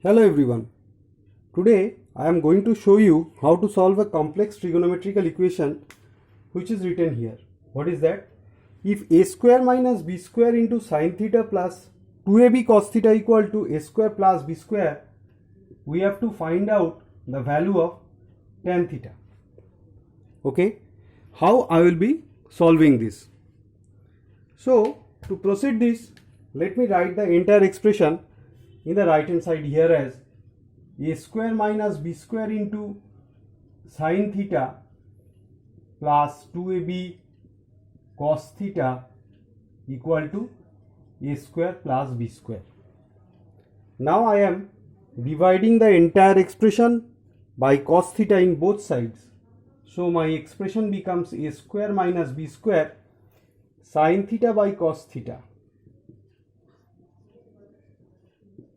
Hello everyone. Today I am going to show you how to solve a complex trigonometrical equation which is written here. What is that? If a square minus b square into sin theta plus 2ab cos theta equal to a square plus b square, we have to find out the value of tan theta. Okay, how I will be solving this? So to proceed this, let me write the entire expression in the right hand side here as a square minus b square into sin theta plus 2ab cos theta equal to a square plus b square. Now I am dividing the entire expression by cos theta in both sides. So my expression becomes a square minus b square sin theta by cos theta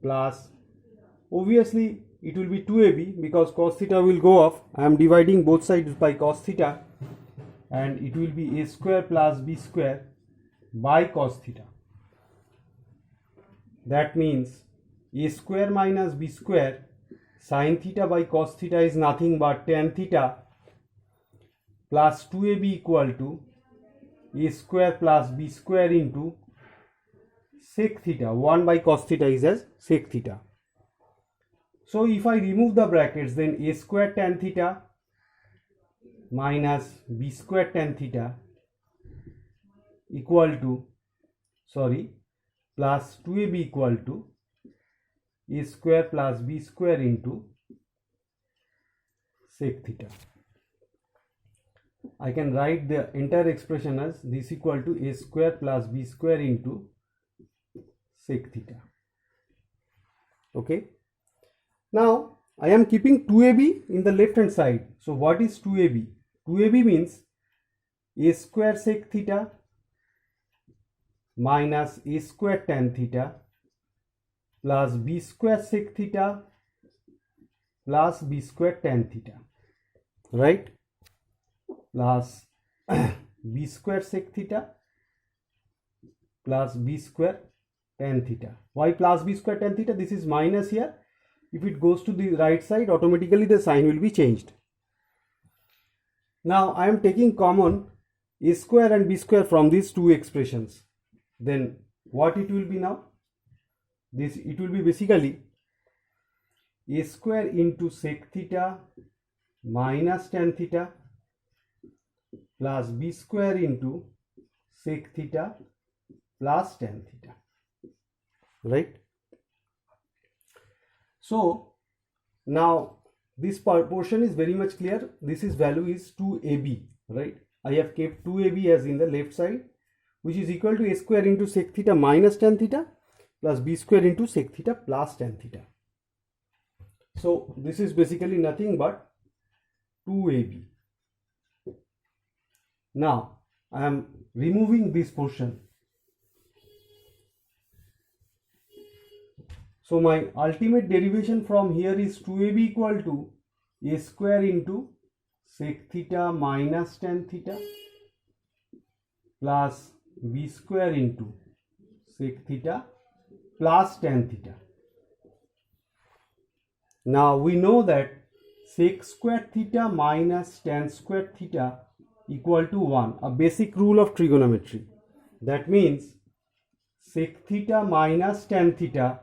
plus, obviously it will be 2ab because cos theta will go off. I am dividing both sides by cos theta and it will be a square plus b square by cos theta. That means a square minus b square sin theta by cos theta is nothing but tan theta plus 2ab equal to a square plus b square into sec theta. 1 by cos theta is as sec theta. So if I remove the brackets, then a square tan theta minus b square tan theta equal to plus 2ab equal to a square plus b square into sec theta. I can write the entire expression as this equal to a square plus b square into sec theta. Okay. Now I am keeping 2ab in the left hand side. So what is 2ab? 2ab means a square sec theta minus a square tan theta plus b square sec theta plus b square tan theta, right? Plus b square sec theta plus b square tan theta. Why plus b square tan theta? This is minus here. If it goes to the right side, automatically the sign will be changed. Now I am taking common a square and b square from these two expressions. Then what it will be now? It will be basically a square into sec theta minus tan theta plus b square into sec theta plus tan theta, right? So now this portion is very much clear. This is value is 2ab, right? I have kept 2ab as in the left side, which is equal to a square into sec theta minus tan theta plus b square into sec theta plus tan theta. So this is basically nothing but 2ab. Now I am removing this portion. So my ultimate derivation from here is 2ab equal to a square into sec theta minus tan theta plus b square into sec theta plus tan theta. Now we know that sec square theta minus tan square theta equal to 1, a basic rule of trigonometry. That means sec theta minus tan theta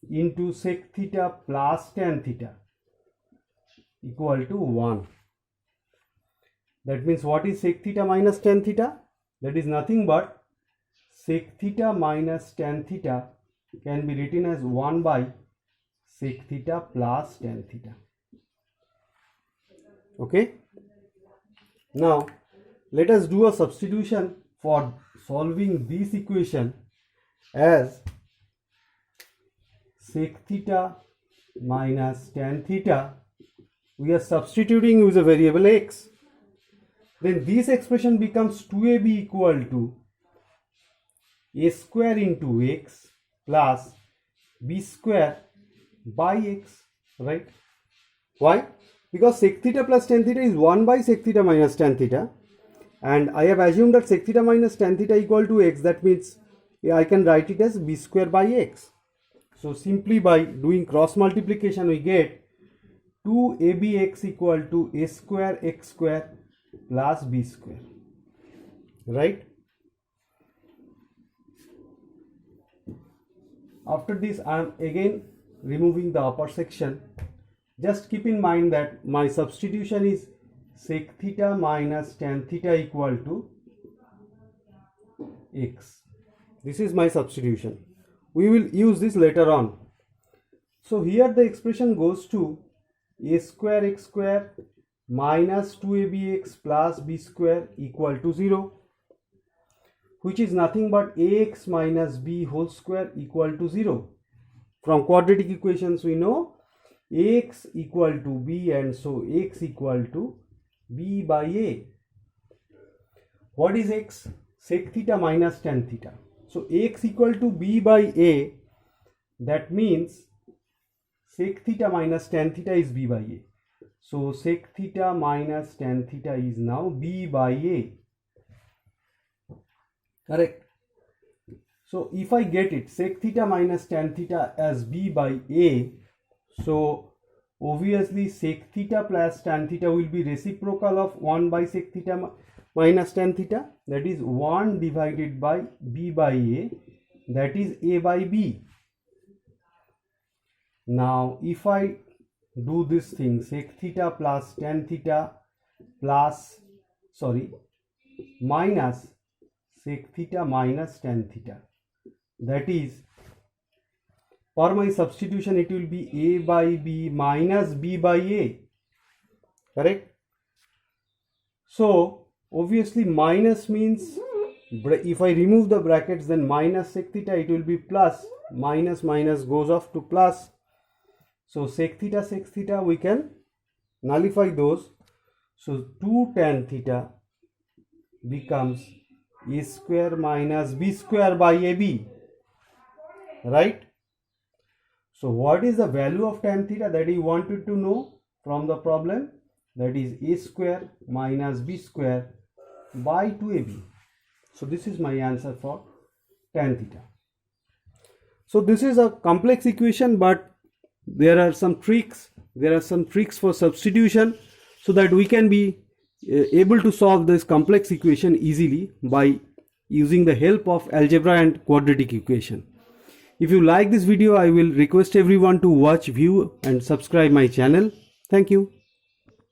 into sec theta plus tan theta equal to 1. That means what is sec theta minus tan theta? That is nothing but sec theta minus tan theta can be written as 1 by sec theta plus tan theta. Okay. Now let us do a substitution for solving this equation as sec theta minus tan theta. We are substituting with a variable x. Then this expression becomes 2ab equal to a square into x plus b square by x, right? Why? Because sec theta plus tan theta is 1 by sec theta minus tan theta, and I have assumed that sec theta minus tan theta equal to x. That means I can write it as b square by x. So simply by doing cross multiplication we get 2abx equal to a square x square plus b square, right? After this I am again removing the upper section. Just keep in mind that my substitution is sec theta minus tan theta equal to x. This is my substitution. We will use this later on. So here the expression goes to a square x square minus 2abx plus b square equal to 0, which is nothing but ax minus b whole square equal to 0. From quadratic equations we know ax equal to b, and so x equal to b by a. What is x? Sec theta minus tan theta. So x equal to b by a, that means sec theta minus tan theta is b by a. So sec theta minus tan theta is now b by a. Correct. So if I get it sec theta minus tan theta as b by a, so obviously sec theta plus tan theta will be reciprocal of 1 by sec theta minus tan theta, that is 1 divided by b by a, that is a by b. Now if I do this thing sec theta plus tan theta minus sec theta minus tan theta, that is for my substitution it will be a by b minus b by a, correct? So obviously minus means if I remove the brackets then minus sec theta it will be plus, minus minus goes off to plus. So sec theta we can nullify those. So 2 tan theta becomes a square minus b square by ab, right? So what is the value of tan theta that you wanted to know from the problem? That is a square minus b square by 2ab. So this is my answer for tan theta. So this is a complex equation, but there are some tricks for substitution so that we can be able to solve this complex equation easily by using the help of algebra and quadratic equation. If you like this video, I will request everyone to watch, view and subscribe my channel. Thank you.